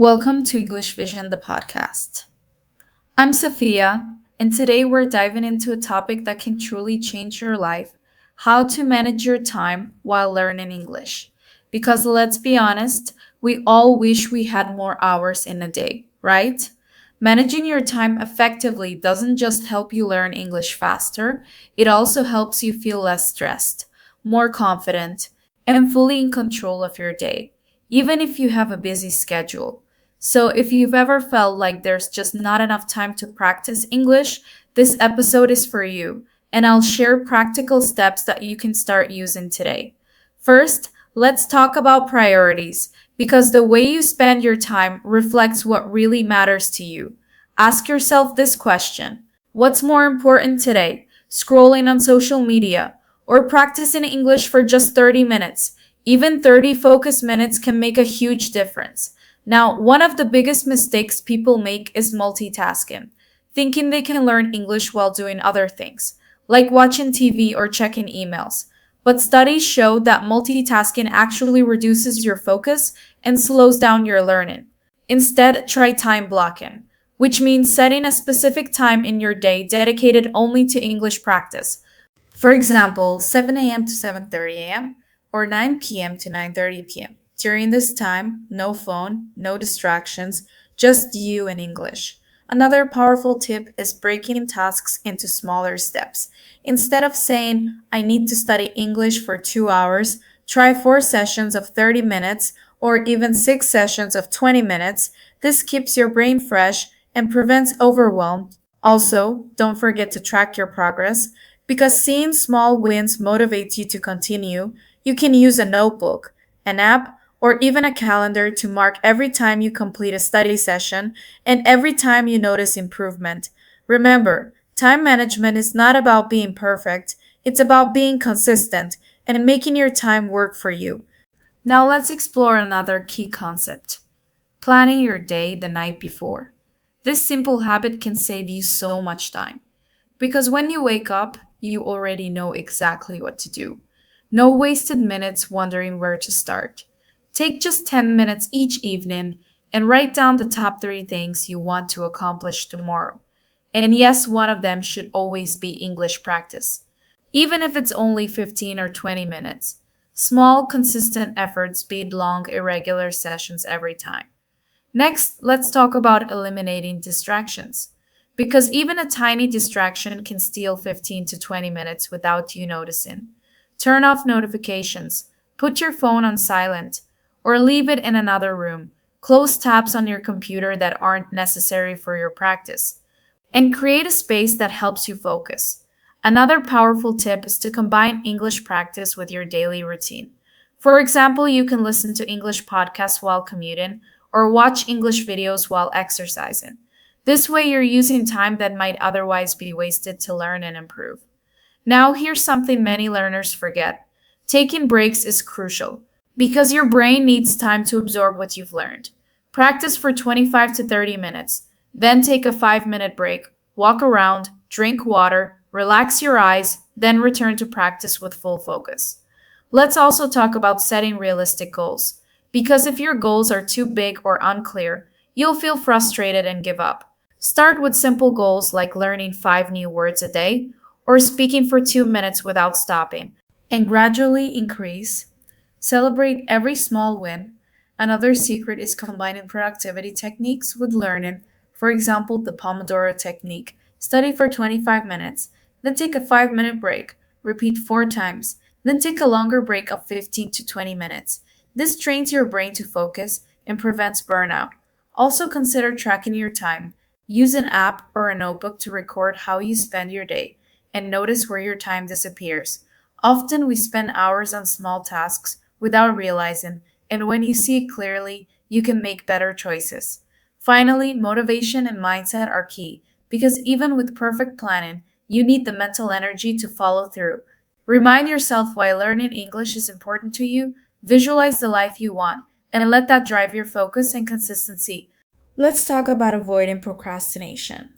Welcome to English Vision, the podcast. I'm Sofia, and today we're diving into a topic that can truly change your life: how to manage your time while learning English. Because let's be honest, we all wish we had more hours in a day, right? Managing your time effectively doesn't just help you learn English faster, it also helps you feel less stressed, more confident, and fully in control of your day, even if you have a busy schedule. So, if you've ever felt like there's just not enough time to practice English, this episode is for you, and I'll share practical steps that you can start using today. First, let's talk about priorities, because the way you spend your time reflects what really matters to you. Ask yourself this question: what's more important today? Scrolling on social media or practicing English for just 30 minutes? Even 30 focused minutes can make a huge difference. Now, one of the biggest mistakes people make is multitasking, thinking they can learn English while doing other things, like watching TV or checking emails. But studies show that multitasking actually reduces your focus and slows down your learning. Instead, try time blocking, which means setting a specific time in your day dedicated only to English practice. For example, 7 a.m. to 7:30 a.m. or 9 p.m. to 9:30 p.m. During this time, no phone, no distractions, just you and English. Another powerful tip is breaking tasks into smaller steps. Instead of saying, I need to study English for 2 hours, try 4 sessions of 30 minutes or even 6 sessions of 20 minutes. This keeps your brain fresh and prevents overwhelm. Also, don't forget to track your progress, because seeing small wins motivates you to continue. You can use a notebook, an app, or even a calendar to mark every time you complete a study session and every time you notice improvement. Remember, time management is not about being perfect, it's about being consistent and making your time work for you. Now let's explore another key concept: planning your day the night before. This simple habit can save you so much time, because when you wake up, you already know exactly what to do. No wasted minutes wondering where to start. Take just 10 minutes each evening and write down the top 3 things you want to accomplish tomorrow. And yes, one of them should always be English practice, even if it's only 15 or 20 minutes. Small, consistent efforts beat long, irregular sessions every time. Next, let's talk about eliminating distractions, because even a tiny distraction can steal 15 to 20 minutes without you noticing. Turn off notifications, put your phone on silent, or leave it in another room. Close tabs on your computer that aren't necessary for your practice, and create a space that helps you focus. Another powerful tip is to combine English practice with your daily routine. For example, you can listen to English podcasts while commuting or watch English videos while exercising. This way, you're using time that might otherwise be wasted to learn and improve. Now, here's something many learners forget: taking breaks is crucial, because your brain needs time to absorb what you've learned. Practice for 25 to 30 minutes, then take a 5-minute break, walk around, drink water, relax your eyes, then return to practice with full focus. Let's also talk about setting realistic goals, because if your goals are too big or unclear, you'll feel frustrated and give up. Start with simple goals like learning 5 new words a day or speaking for 2 minutes without stopping, and gradually increase. Celebrate every small win. Another secret is combining productivity techniques with learning. For example, the Pomodoro technique. Study for 25 minutes, then take a 5-minute break. Repeat 4 times, then take a longer break of 15 to 20 minutes. This trains your brain to focus and prevents burnout. Also, consider tracking your time. Use an app or a notebook to record how you spend your day and notice where your time disappears. Often we spend hours on small tasks without realizing, and when you see it clearly, you can make better choices. Finally, motivation and mindset are key, because even with perfect planning, you need the mental energy to follow through. Remind yourself why learning English is important to you, visualize the life you want, and let that drive your focus and consistency. Let's talk about avoiding procrastination,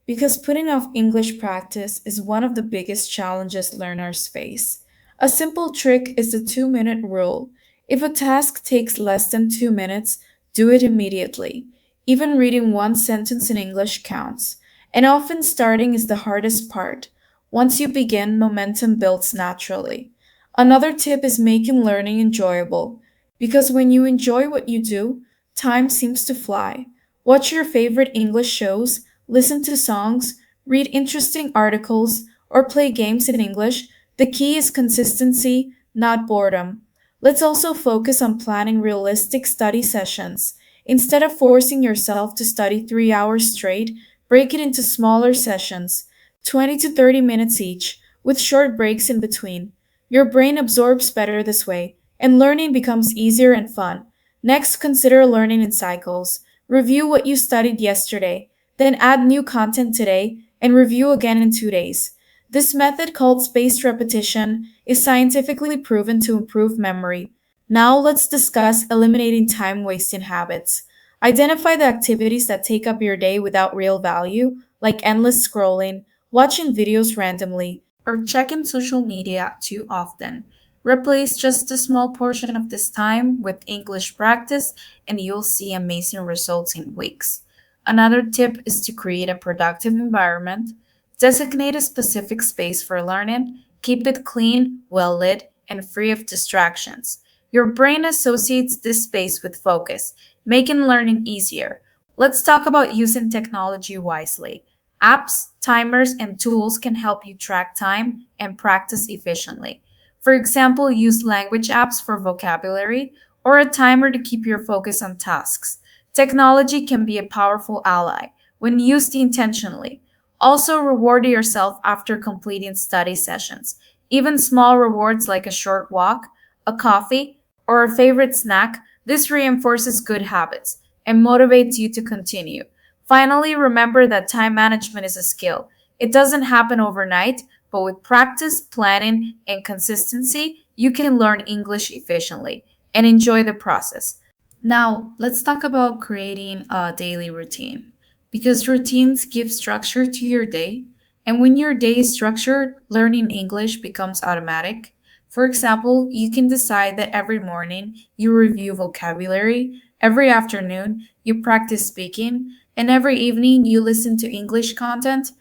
because putting off English practice is one of the biggest challenges learners face. A simple trick is the 2-minute rule. If a task takes less than 2 minutes, do it immediately. Even reading one sentence in English counts. And often starting is the hardest part. Once you begin, momentum builds naturally. Another tip is making learning enjoyable. Because when you enjoy what you do, time seems to fly. Watch your favorite English shows, listen to songs, read interesting articles, or play games in English. The key is consistency, not boredom. Let's also focus on planning realistic study sessions. Instead of forcing yourself to study 3 hours straight, break it into smaller sessions, 20 to 30 minutes each, with short breaks in between. Your brain absorbs better this way, and learning becomes easier and fun. Next, consider learning in cycles. Review what you studied yesterday, then add new content today, and review again in 2 days. This method, called spaced repetition, is scientifically proven to improve memory. Now let's discuss eliminating time wasting habits. Identify the activities that take up your day without real value, like endless scrolling, watching videos randomly, or checking social media too often. Replace just a small portion of this time with English practice, and you'll see amazing results in weeks. Another tip is to create a productive environment. Designate a specific space for learning, keep it clean, well lit, and free of distractions. Your brain associates this space with focus, making learning easier. Let's talk about using technology wisely. Apps, timers, and tools can help you track time and practice efficiently. For example, use language apps for vocabulary or a timer to keep your focus on tasks. Technology can be a powerful ally when used intentionally. Also, reward yourself after completing study sessions. Even small rewards like a short walk, a coffee, or a favorite snack, this reinforces good habits and motivates you to continue. Finally, remember that time management is a skill. It doesn't happen overnight, but with practice, planning, and consistency, you can learn English efficiently and enjoy the process. Now, let's talk about creating a daily routine because routines give structure to your day. And when your day is structured, learning English becomes automatic. For example, you can decide that every morning you review vocabulary, every afternoon you practice speaking, and every evening you listen to English content.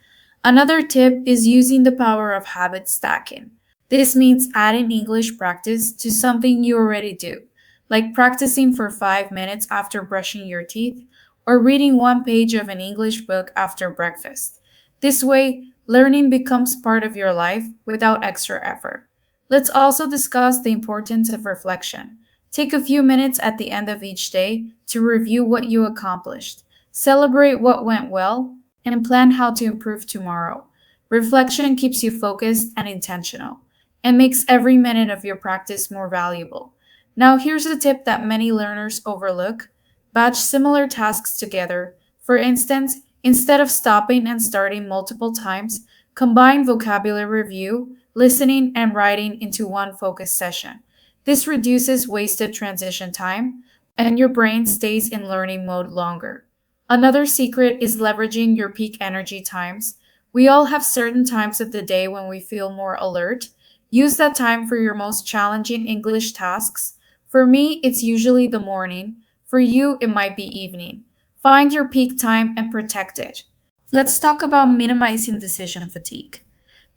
Another tip is using the power of habit stacking. This means adding English practice to something you already do, like practicing for 5 minutes after brushing your teeth or reading one page of an English book after breakfast. This way, learning becomes part of your life without extra effort. Let's also discuss the importance of reflection. Take a few minutes at the end of each day to review what you accomplished, celebrate what went well, and plan how to improve tomorrow. Reflection keeps you focused and intentional and makes every minute of your practice more valuable. Now, here's a tip that many learners overlook: batch similar tasks together. For instance, instead of stopping and starting multiple times, combine vocabulary review, listening, and writing into one focused session. This reduces wasted transition time, and your brain stays in learning mode longer. Another secret is leveraging your peak energy times. We all have certain times of the day when we feel more alert. Use that time for your most challenging English tasks. For me, it's usually the morning. For you, it might be evening. Find your peak time and protect it. Let's talk about minimizing decision fatigue.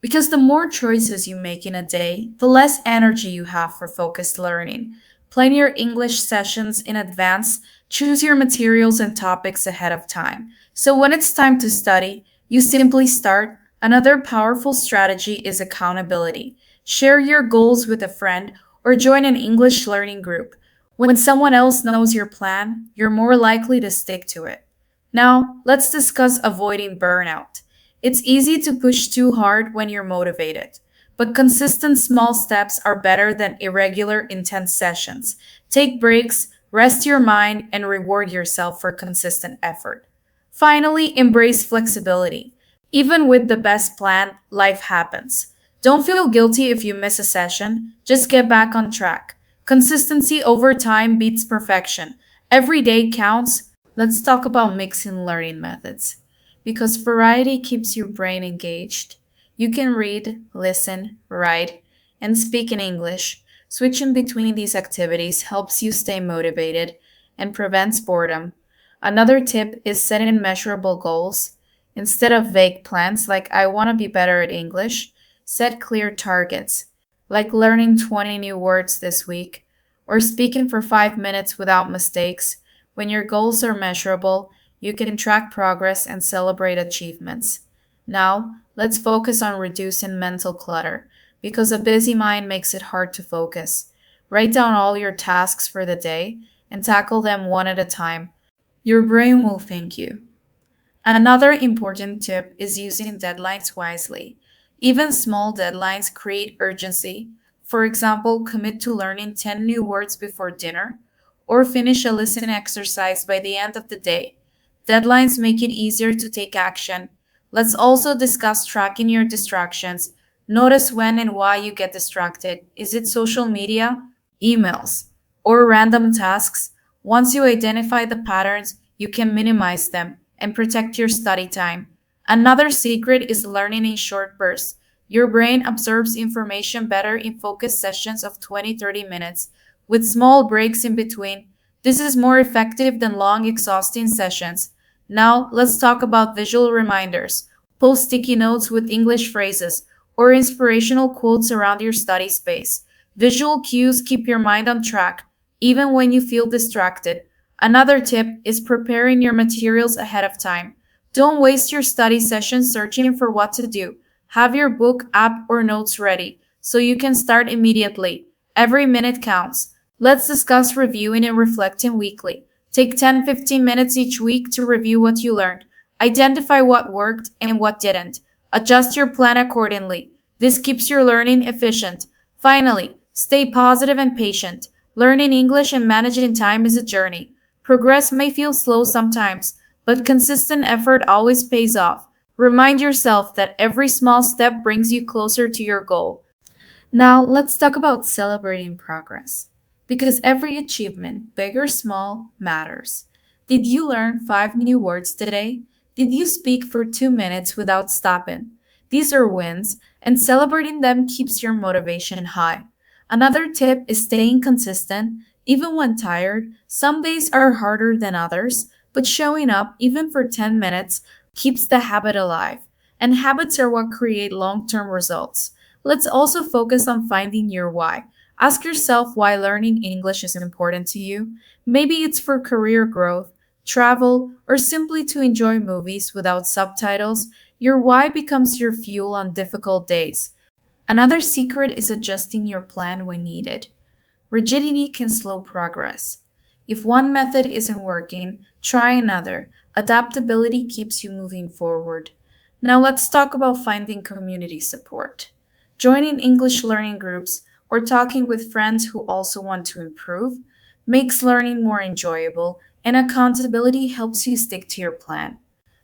Because the more choices you make in a day, the less energy you have for focused learning. Plan your English sessions in advance, choose your materials and topics ahead of time. So when it's time to study, you simply start. Another powerful strategy is accountability. Share your goals with a friend or join an English learning group. When someone else knows your plan, you're more likely to stick to it. Now, let's discuss avoiding burnout. It's easy to push too hard when you're motivated, but consistent small steps are better than irregular, intense sessions. Take breaks, rest your mind, and reward yourself for consistent effort. Finally, embrace flexibility. Even with the best plan, life happens. Don't feel guilty if you miss a session, just get back on track. Consistency over time beats perfection. Every day counts. Let's talk about mixing learning methods. Because variety keeps your brain engaged. You can read, listen, write, and speak in English. Switching between these activities helps you stay motivated and prevents boredom. Another tip is setting measurable goals. Instead of vague plans like I want to be better at English, set clear targets, like learning 20 new words this week or speaking for 5 minutes without mistakes. When your goals are measurable, you can track progress and celebrate achievements. Now, let's focus on reducing mental clutter because a busy mind makes it hard to focus. Write down all your tasks for the day and tackle them one at a time. Your brain will thank you. Another important tip is using deadlines wisely. Even small deadlines create urgency. For example, commit to learning 10 new words before dinner or finish a listening exercise by the end of the day. Deadlines make it easier to take action. Let's also discuss tracking your distractions. Notice when and why you get distracted. Is it social media, emails, or random tasks? Once you identify the patterns, you can minimize them and protect your study time. Another secret is learning in short bursts. Your brain absorbs information better in focused sessions of 20-30 minutes, with small breaks in between. This is more effective than long, exhausting sessions. Now, let's talk about visual reminders. Post sticky notes with English phrases or inspirational quotes around your study space. Visual cues keep your mind on track, even when you feel distracted. Another tip is preparing your materials ahead of time. Don't waste your study sessions searching for what to do. Have your book, app, or notes ready so you can start immediately. Every minute counts. Let's discuss reviewing and reflecting weekly. Take 10-15 minutes each week to review what you learned. Identify what worked and what didn't. Adjust your plan accordingly. This keeps your learning efficient. Finally, stay positive and patient. Learning English and managing time is a journey. Progress may feel slow sometimes, but consistent effort always pays off. Remind yourself that every small step brings you closer to your goal. Now, let's talk about celebrating progress. Because every achievement, big or small, matters. Did you learn 5 new words today? Did you speak for 2 minutes without stopping? These are wins, and celebrating them keeps your motivation high. Another tip is staying consistent. Even when tired, some days are harder than others, but showing up, even for 10 minutes, keeps the habit alive. And habits are what create long term results. Let's also focus on finding your why. Ask yourself why learning English is important to you. Maybe it's for career growth, travel, or simply to enjoy movies without subtitles. Your why becomes your fuel on difficult days. Another secret is adjusting your plan when needed. Rigidity can slow progress. If one method isn't working, try another. Adaptability keeps you moving forward. Now let's talk about finding community support. Joining English learning groups or talking with friends who also want to improve makes learning more enjoyable, and accountability helps you stick to your plan.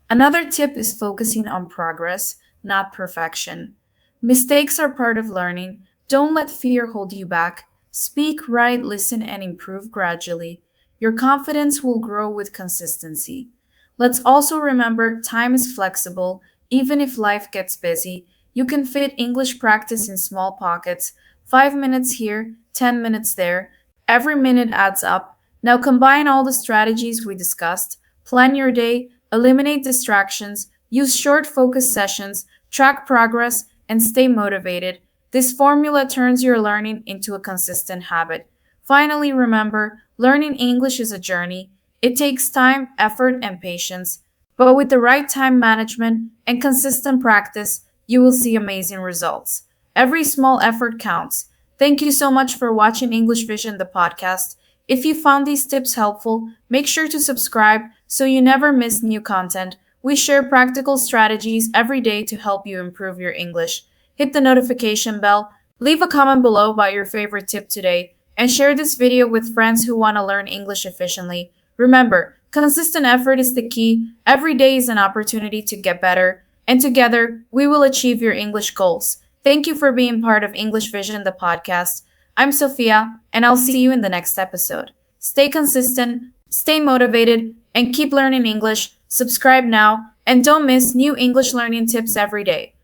Another tip is focusing on progress, not perfection. Mistakes are part of learning. Don't let fear hold you back. Speak, write, listen, and improve gradually. Your confidence will grow with consistency. Let's also remember time is flexible. Even if life gets busy, you can fit English practice in small pockets. 5 minutes here, 10 minutes there. Every minute adds up. Now combine all the strategies we discussed. Plan your day, eliminate distractions, use short focus sessions, track progress, and stay motivated. This formula turns your learning into a consistent habit. Finally, remember, learning English is a journey. It takes time, effort, and patience. But with the right time management and consistent practice, you will see amazing results. Every small effort counts. Thank you so much for watching English Vision, the podcast. If you found these tips helpful, make sure to subscribe so you never miss new content. We share practical strategies every day to help you improve your English. Hit the notification bell, leave a comment below about your favorite tip today, and share this video with friends who want to learn English efficiently. Remember, consistent effort is the key. Every day is an opportunity to get better, and together we will achieve your English goals. Thank you for being part of English Vision, the podcast. I'm Sofia, and I'll see you in the next episode. Stay consistent, stay motivated, and keep learning English. Subscribe now, and don't miss new English learning tips every day.